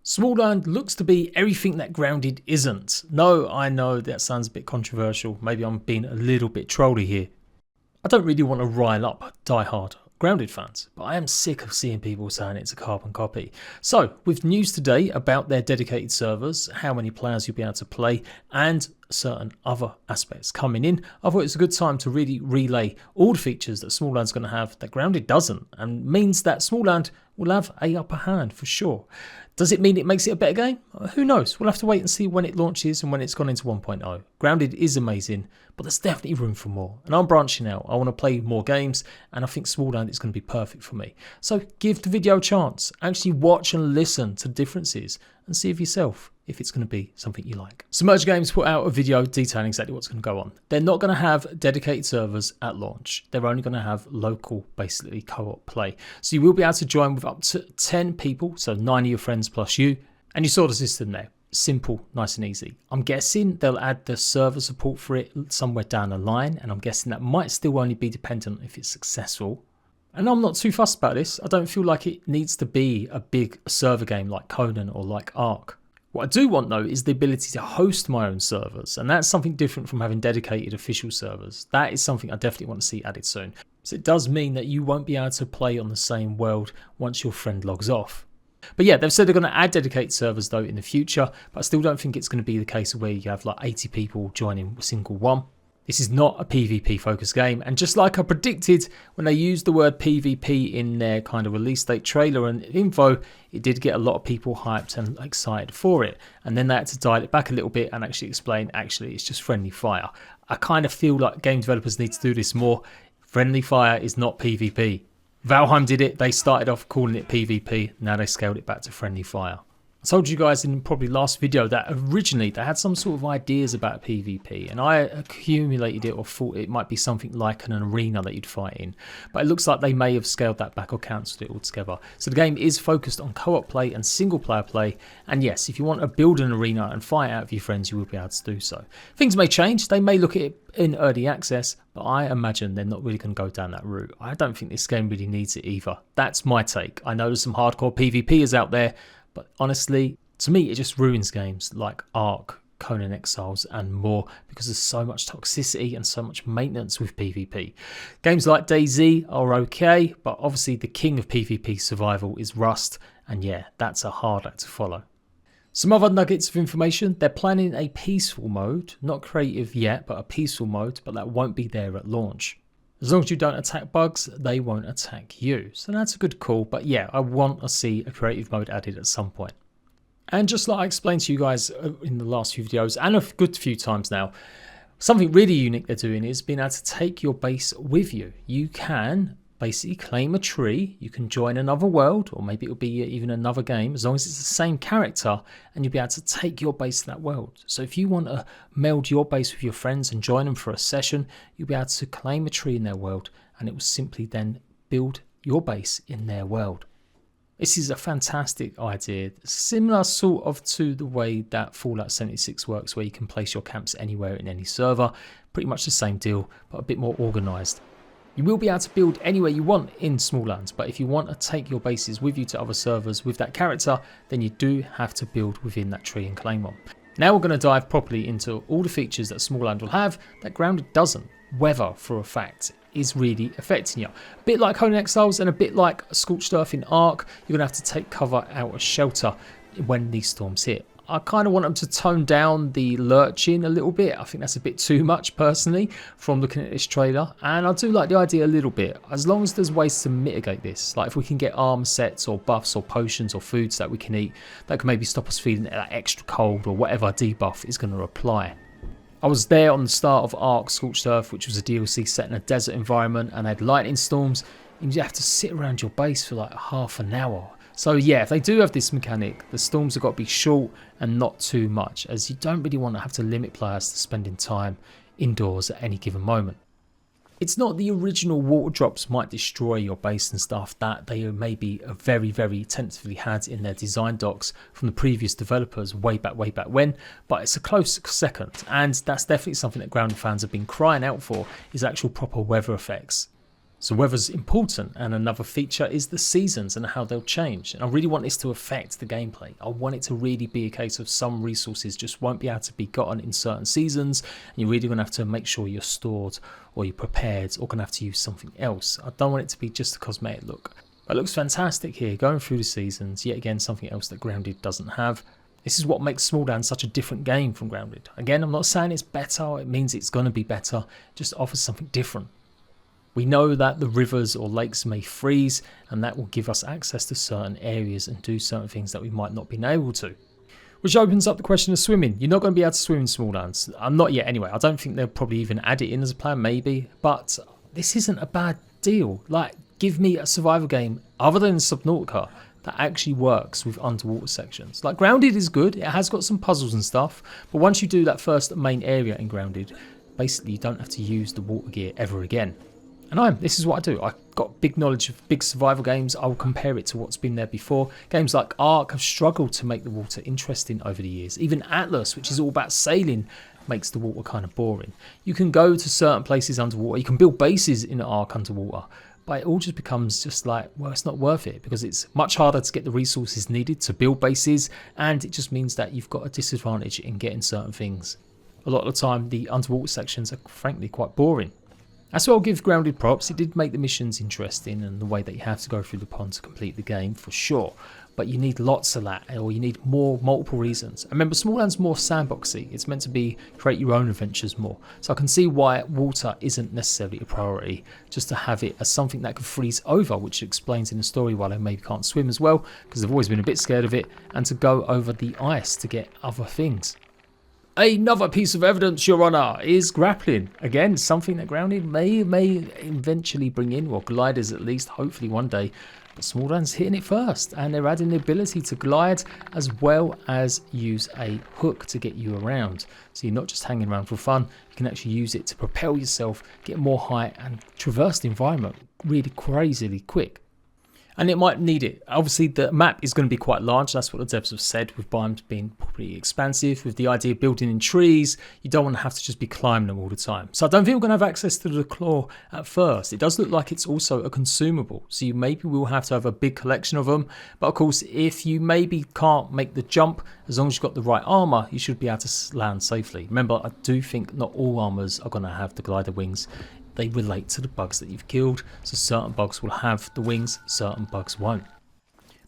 SMALLAND looks to be everything that Grounded isn't. No, I know that sounds a bit controversial. Maybe I'm being a little bit trolly here. I don't really want to rile up die-hard Grounded fans, but I am sick of seeing people saying it's a carbon copy. So, with news today about their dedicated servers, how many players you'll be able to play, and certain other aspects coming in, I thought it's a good time to really relay all the features that SMALLAND's going to have that Grounded doesn't, and means that SMALLAND will have a upper hand for sure. Does it mean it makes it a better game? Who knows? We'll have to wait and see when it launches and when it's gone into 1.0. Grounded is amazing, but there's definitely room for more. And I'm branching out. I want to play more games, and I think SMALLAND is going to be perfect for me. So give the video a chance. Actually watch and listen to the differences and see for yourself if it's going to be something you like. Submerged Games put out a video detailing exactly what's going to go on. They're not going to have dedicated servers at launch. They're only going to have local, basically co-op play. So you will be able to join with up to 10 people, so 9 of your friends plus you. And you saw the system there. Simple, nice and easy. I'm guessing they'll add the server support for it somewhere down the line, and I'm guessing that might still only be dependent if it's successful. And I'm not too fussed about this. I don't feel like it needs to be a big server game like Conan or like Ark. What I do want though is the ability to host my own servers, and that's something different from having dedicated official servers. That is something I definitely want to see added soon. So it does mean that you won't be able to play on the same world once your friend logs off. But yeah, they've said they're going to add dedicated servers though in the future, but I still don't think it's going to be the case where you have like 80 people joining a single one. This is not a PvP focused game, and just like I predicted when they used the word PvP in their kind of release date trailer and info, it did get a lot of people hyped and excited for it, and then they had to dial it back a little bit and actually explain actually it's just friendly fire. I kind of feel like game developers need to do this more. Friendly fire is not PvP. Valheim did it, they started off calling it PvP, now they scaled it back to friendly fire. I told you guys in probably last video that originally they had some sort of ideas about PvP, and I accumulated it or thought it might be something like an arena that you'd fight in, but it looks like they may have scaled that back or cancelled it altogether. So the game is focused on co-op play and single player play, and yes, if you want to build an arena and fight out with your friends, you will be able to do so. Things may change, they may look at it in early access, but I imagine they're not really going to go down that route. I don't think this game really needs it either. That's my take. I know there's some hardcore PvPers out there, but honestly, to me, it just ruins games like Ark, Conan Exiles and more, because there's so much toxicity and so much maintenance with PvP. Games like DayZ are okay, but obviously the king of PvP survival is Rust, and yeah, that's a hard act to follow. Some other nuggets of information: they're planning a peaceful mode, not creative yet, but a peaceful mode, but that won't be there at launch. As long as you don't attack bugs, they won't attack you. So that's a good call, but yeah, I want to see a creative mode added at some point. And just like I explained to you guys in the last few videos, and a good few times now, something really unique they're doing is being able to take your base with you. You can basically claim a tree, you can join another world, or maybe it'll be even another game, as long as it's the same character, and you'll be able to take your base to that world. So if you want to meld your base with your friends and join them for a session, you'll be able to claim a tree in their world, and it will simply then build your base in their world. This is a fantastic idea, similar sort of to the way that Fallout 76 works, where you can place your camps anywhere in any server. Pretty much the same deal, but a bit more organised. You will be able to build anywhere you want in SMALLAND, but if you want to take your bases with you to other servers with that character, then you do have to build within that tree and claim one. Now we're going to dive properly into all the features that SMALLAND will have that Grounded doesn't. Weather, for a fact, is really affecting you. A bit like Conan Exiles and a bit like Scorched Earth in Ark, you're going to have to take cover out of shelter when these storms hit. I kind of want them to tone down the lurching a little bit. I think that's a bit too much personally from looking at this trailer, and I do like the idea a little bit, as long as there's ways to mitigate this. Like if we can get arm sets or buffs or potions or foods that we can eat that can maybe stop us feeling that extra cold or whatever debuff is going to apply. I was there on the start of Ark Scorched Earth, which was a DLC set in a desert environment, and they had lightning storms, and you have to sit around your base for like half an hour. So yeah, if they do have this mechanic, the storms have got to be short and not too much, as you don't really want to have to limit players to spending time indoors at any given moment. It's not the original water drops might destroy your base and stuff that they maybe very, very tentatively had in their design docs from the previous developers way back when, but it's a close second, and that's definitely something that Grounded fans have been crying out for, is actual proper weather effects. So weather's important, and another feature is the seasons and how they'll change. And I really want this to affect the gameplay. I want it to really be a case of some resources just won't be able to be gotten in certain seasons, and you're really going to have to make sure you're stored or you're prepared or going to have to use something else. I don't want it to be just a cosmetic look. It looks fantastic here, going through the seasons, yet again something else that Grounded doesn't have. This is what makes SMALLAND such a different game from Grounded. Again, I'm not saying it's better, it means it's going to be better, it just offers something different. We know that the rivers or lakes may freeze, and that will give us access to certain areas and do certain things that we might not be able to. Which opens up the question of swimming. You're not going to be able to swim in SMALLAND. Not yet anyway. I don't think they'll probably even add it in as a plan, maybe. But this isn't a bad deal. Like, give me a survival game other than Subnautica that actually works with underwater sections. Like, Grounded is good. It has got some puzzles and stuff. But once you do that first main area in Grounded, basically you don't have to use the water gear ever again. And this is what I do. I've got big knowledge of big survival games. I will compare it to what's been there before. Games like Ark have struggled to make the water interesting over the years. Even Atlas, which is all about sailing, makes the water kind of boring. You can go to certain places underwater. You can build bases in Ark underwater. But it all just becomes just like, well, it's not worth it because it's much harder to get the resources needed to build bases. And it just means that you've got a disadvantage in getting certain things. A lot of the time, the underwater sections are frankly quite boring. That's why I'll give Grounded props. It did make the missions interesting and the way that you have to go through the pond to complete the game for sure. But you need lots of that, or you need multiple reasons. And remember, SMALLAND's more sandboxy. It's meant to be create your own adventures more. So I can see why water isn't necessarily a priority, just to have it as something that could freeze over, which explains in the story why they maybe can't swim as well, because they've always been a bit scared of it, and to go over the ice to get other things. Another piece of evidence, Your Honour, is grappling. Again, something that Grounded may eventually bring in, or gliders at least, hopefully one day. But SMALLAND's hitting it first, and they're adding the ability to glide as well as use a hook to get you around. So you're not just hanging around for fun, you can actually use it to propel yourself, get more height, and traverse the environment really crazily quick. And it might need it. Obviously, the map is going to be quite large. That's what the devs have said, with biomes being pretty expansive. With the idea of building in trees, you don't want to have to just be climbing them all the time. So I don't think we're going to have access to the claw at first. It does look like it's also a consumable. So you maybe will have to have a big collection of them. But of course, if you maybe can't make the jump, as long as you've got the right armor, you should be able to land safely. Remember, I do think not all armors are going to have the glider wings. They relate to the bugs that you've killed, so certain bugs will have the wings, certain bugs won't.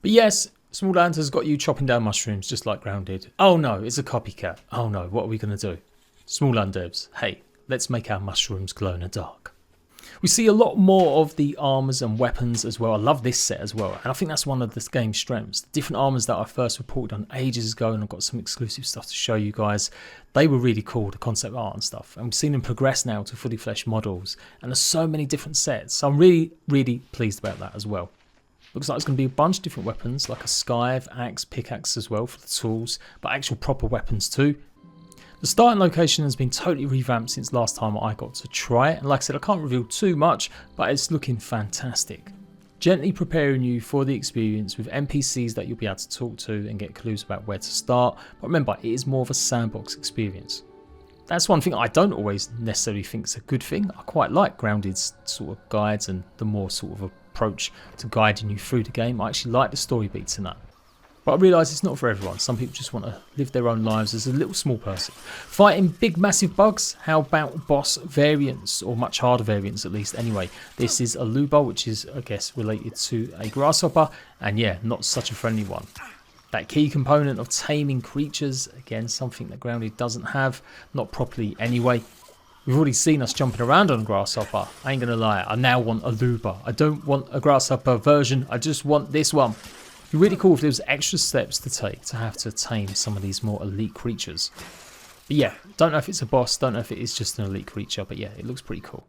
But yes, SMALLAND has got you chopping down mushrooms just like Grounded. Oh no, it's a copycat. Oh no, what are we going to do? SMALLAND devs, hey, let's make our mushrooms glow in the dark. We see a lot more of the armors and weapons as well. I love this set as well, and I think that's one of the game's strengths. The different armors that I first reported on ages ago, and I've got some exclusive stuff to show you guys. They were really cool, the concept art and stuff, and we've seen them progress now to fully fleshed models, and there's so many different sets. So I'm really pleased about that as well. Looks like it's going to be a bunch of different weapons, like a scythe, axe, pickaxe as well for the tools, but actual proper weapons too. The starting location has been totally revamped since last time I got to try it, and like I said, I can't reveal too much, but it's looking fantastic. Gently preparing you for the experience with NPCs that you'll be able to talk to and get clues about where to start, but remember, it is more of a sandbox experience. That's one thing I don't always necessarily think is a good thing. I quite like Grounded's sort of guides and the more sort of approach to guiding you through the game. I actually like the story beats in that. But I realise it's not for everyone. Some people just want to live their own lives as a little small person. Fighting big massive bugs? How about boss variants, or much harder variants at least anyway. This is a luba, which is I guess related to a grasshopper, and yeah, not such a friendly one. That key component of taming creatures, again something that Grounded doesn't have, not properly anyway. We've already seen us jumping around on a grasshopper. I ain't gonna lie, I now want a luba. I don't want a grasshopper version, I just want this one. It'd be really cool if there was extra steps to take to have to tame some of these more elite creatures. But yeah, don't know if it's a boss, don't know if it is just an elite creature, but yeah, it looks pretty cool.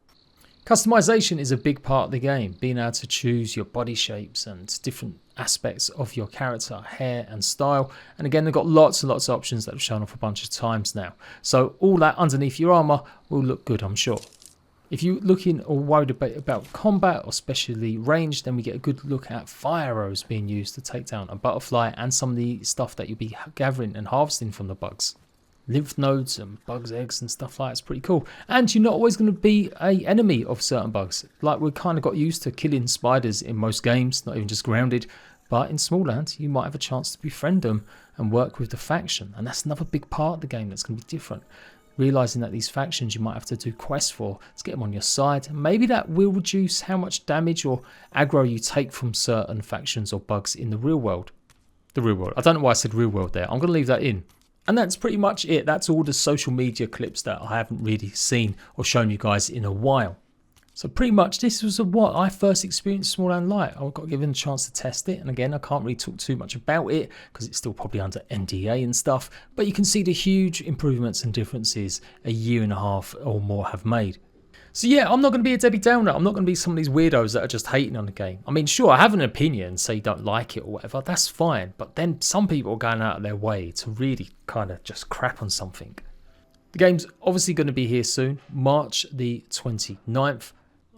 Customization is a big part of the game, being able to choose your body shapes and different aspects of your character, hair and style. And again, they've got lots and lots of options that have shown off a bunch of times now. So all that underneath your armor will look good, I'm sure. If you're looking or worried about combat or especially range, then we get a good look at fire arrows being used to take down a butterfly and some of the stuff that you'll be gathering and harvesting from the bugs. lymph nodes and bugs eggs and stuff like that. It's pretty cool. And you're not always going to be a enemy of certain bugs. Like we kind of got used to killing spiders in most games, not even just Grounded. But in SMALLAND, you might have a chance to befriend them and work with the faction. And that's another big part of the game that's going to be different. Realising that these factions you might have to do quests for to get them on your side. And maybe that will reduce how much damage or aggro you take from certain factions or bugs in the real world. The real world. I don't know why I said real world there. I'm going to leave that in. And that's pretty much it. That's all the social media clips that I haven't really seen or shown you guys in a while. So pretty much this was what I first experienced SMALLAND Lite. I got given a chance to test it. And again, I can't really talk too much about it because it's still probably under NDA and stuff. But you can see the huge improvements and differences a year and a half or more have made. So yeah, I'm not going to be a Debbie Downer. I'm not going to be some of these weirdos that are just hating on the game. I mean, sure, I have an opinion, say you don't like it or whatever. That's fine. But then some people are going out of their way to really kind of just crap on something. The game's obviously going to be here soon, March the 29th.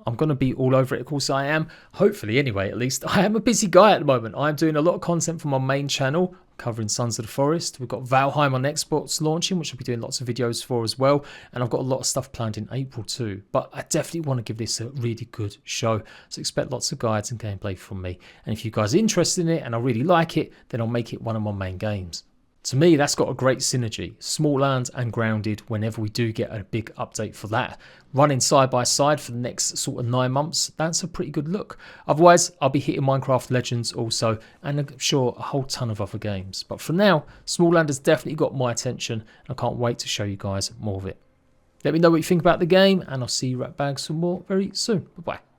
I'm going to be all over it, of course I am. Hopefully, anyway, at least. I am a busy guy at the moment. I'm doing a lot of content for my main channel, covering Sons of the Forest. We've got Valheim on Xbox launching, which I'll be doing lots of videos for as well. And I've got a lot of stuff planned in April too. But I definitely want to give this a really good show. So expect lots of guides and gameplay from me. And if you guys are interested in it and I really like it, then I'll make it one of my main games. To me, that's got a great synergy. SMALLAND and Grounded, whenever we do get a big update for that. Running side by side for the next sort of 9 months, that's a pretty good look. Otherwise, I'll be hitting Minecraft Legends also, and I'm sure a whole ton of other games. But for now, SMALLAND has definitely got my attention. I can't wait to show you guys more of it. Let me know what you think about the game, and I'll see you right back some more very soon. Bye-bye.